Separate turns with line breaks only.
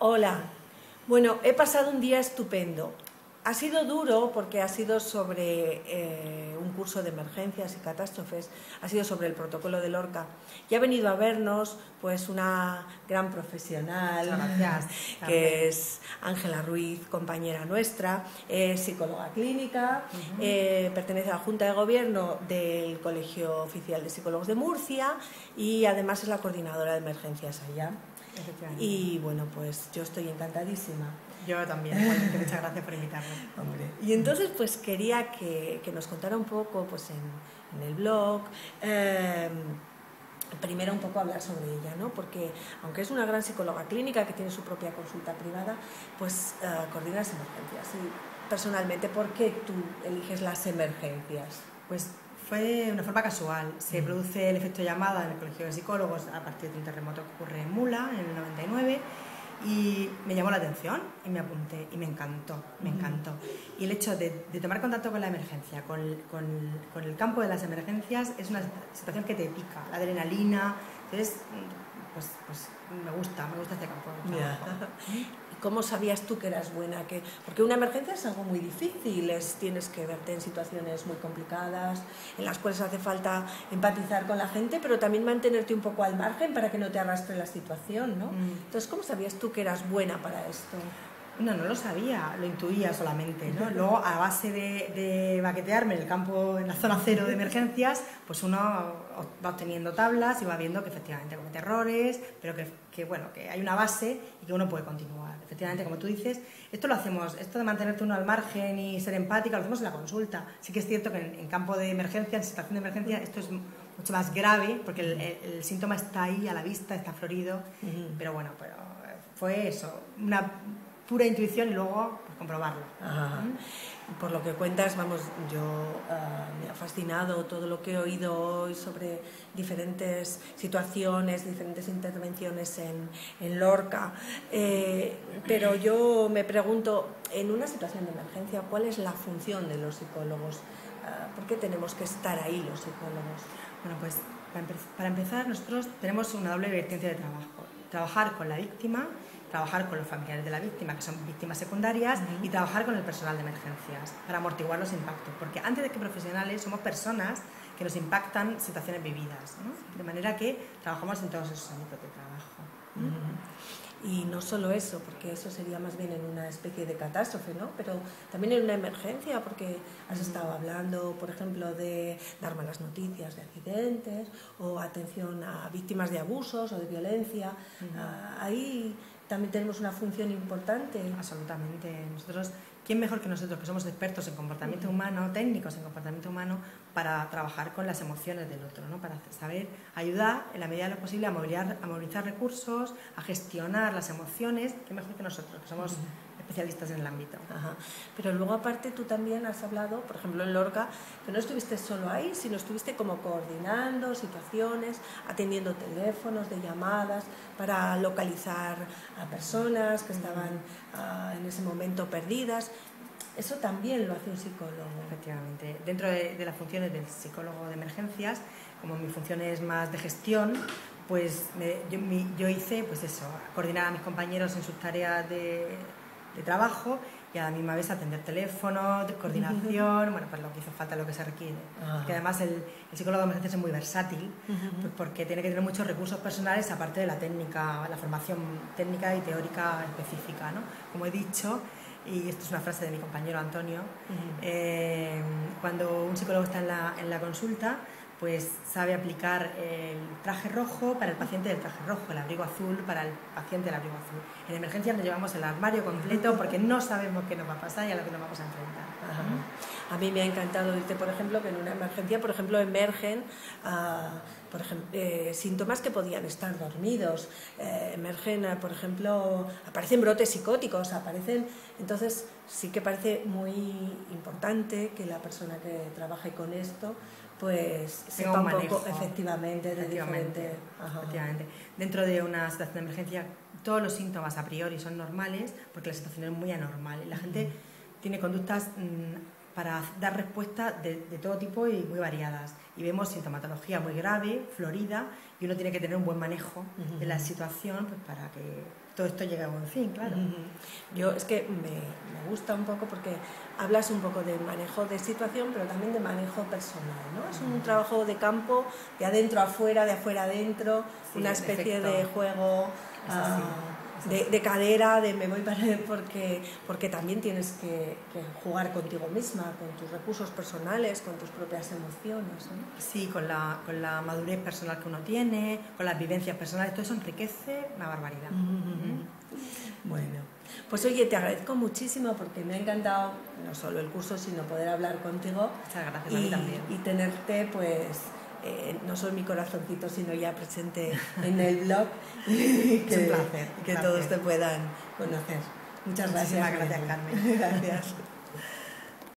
Hola. Bueno, he pasado un día estupendo. Ha sido duro porque ha sido sobre un curso de emergencias y catástrofes, ha sido sobre el protocolo de Lorca. Y ha venido a vernos pues una gran profesional, que es Ángela Ruiz, compañera nuestra, es psicóloga clínica, pertenece a la Junta de Gobierno del Colegio Oficial de Psicólogos de Murcia y además es la coordinadora de emergencias allá. Y bueno, pues yo estoy encantadísima.
Yo también, igualmente, muchas gracias por invitarme.
Hombre. Y entonces pues quería que nos contara un poco pues en el blog, primero un poco hablar sobre ella, ¿no? Porque aunque es una gran psicóloga clínica que tiene su propia consulta privada, pues coordina las emergencias. Y personalmente, ¿por qué tú eliges las emergencias?
Pues fue de una forma casual. Se produce el efecto llamada en el Colegio de Psicólogos a partir de un terremoto que ocurre en Mula en el 99 y me llamó la atención y me apunté y me encantó. Y el hecho de tomar contacto con la emergencia, con el campo de las emergencias, es una situación que te pica, la adrenalina. Entonces, pues me gusta este campo.
¿Cómo sabías tú que eras buena? Porque una emergencia es algo muy difícil, tienes que verte en situaciones muy complicadas, en las cuales hace falta empatizar con la gente, pero también mantenerte un poco al margen para que no te arrastre la situación, ¿no? Entonces, ¿cómo sabías tú que eras buena para esto?
No lo sabía, lo intuía solamente, ¿no? Luego, a base de baquetearme en el campo, en la zona cero de emergencias, pues uno va obteniendo tablas y va viendo que efectivamente comete errores, pero que hay una base y que uno puede continuar. Efectivamente, como tú dices, esto de mantenerte uno al margen y ser empática, lo hacemos en la consulta. Sí que es cierto que en campo de emergencia, en situación de emergencia, esto es mucho más grave, porque el síntoma está ahí, a la vista, está florido, pero fue eso, una pura intuición y luego pues, comprobarlo.
Por lo que cuentas, vamos, me ha fascinado todo lo que he oído hoy sobre diferentes situaciones, diferentes intervenciones en Lorca, pero yo me pregunto, en una situación de emergencia, ¿cuál es la función de los psicólogos? ¿Por qué tenemos que estar ahí los psicólogos?
Bueno, pues para empezar, nosotros tenemos una doble vertiente de trabajo. Trabajar con la víctima, trabajar con los familiares de la víctima, que son víctimas secundarias, y trabajar con el personal de emergencias para amortiguar los impactos. Porque antes de que profesionales, somos personas que nos impactan situaciones vividas, ¿no? De manera que trabajamos en todos esos ámbitos de trabajo.
Y no solo eso, porque eso sería más bien en una especie de catástrofe, ¿no? Pero también en una emergencia, porque has estado hablando, por ejemplo, de dar malas noticias de accidentes o atención a víctimas de abusos o de violencia. Ahí también tenemos una función importante.
Absolutamente. Nosotros, ¿quién mejor que nosotros, que somos expertos en comportamiento humano, técnicos en comportamiento humano, para trabajar con las emociones del otro, ¿no? Para saber ayudar en la medida de lo posible a movilizar recursos, a gestionar las emociones? ¿Qué mejor que nosotros, que somos especialistas en el ámbito?
Pero luego aparte tú también has hablado, por ejemplo en Lorca, que no estuviste solo ahí, sino estuviste como coordinando situaciones, atendiendo teléfonos de llamadas para localizar a personas que estaban en ese momento perdidas. Eso también lo hace un psicólogo.
Efectivamente. Dentro de las funciones del psicólogo de emergencias, como mi función es más de gestión, pues yo hice pues eso, coordinar a mis compañeros en sus tareas de trabajo y a la misma vez atender teléfono, coordinación, bueno, pues lo que hizo falta, lo que se requiere. Que además el psicólogo de emergencias es muy versátil, pues porque tiene que tener muchos recursos personales aparte de la técnica, la formación técnica y teórica específica, ¿no? Como he dicho, y esto es una frase de mi compañero Antonio, cuando un psicólogo está en la consulta, pues sabe aplicar el traje rojo para el paciente del traje rojo, el abrigo azul para el paciente del abrigo azul. En emergencia nos llevamos el armario completo porque no sabemos qué nos va a pasar y a lo que nos vamos a enfrentar.
A mí me ha encantado decirte, por ejemplo, que en una emergencia, por ejemplo, emergen síntomas que podían estar dormidos, emergen, por ejemplo, aparecen brotes psicóticos, entonces sí que parece muy importante que la persona que trabaje con esto pues sepa un poco efectivamente.
Dentro de una situación de emergencia todos los síntomas a priori son normales porque la situación es muy anormal y la gente tiene conductas para dar respuestas de todo tipo y muy variadas. Y vemos sintomatología muy grave, florida, y uno tiene que tener un buen manejo de la situación pues, para que todo esto llegue a buen fin, claro.
Yo es que me gusta un poco porque hablas un poco de manejo de situación, pero también de manejo personal, ¿no? Es un trabajo de campo, de adentro a afuera, de afuera a adentro, sí, una especie de juego de cadera, de me voy para... Porque también tienes que jugar contigo misma, con tus recursos personales, con tus propias emociones, ¿no?
Sí, con la madurez personal que uno tiene, con las vivencias personales, todo eso enriquece una barbaridad.
Bueno, pues oye, te agradezco muchísimo porque me ha encantado no solo el curso, sino poder hablar contigo.
Muchas gracias, a mí también.
Y tenerte, pues, no solo en mi corazoncito, sino ya presente en el blog.
Es un placer.
Que todos te puedan conocer. Muchas gracias.
Muchísimas gracias, Carmen.
Gracias.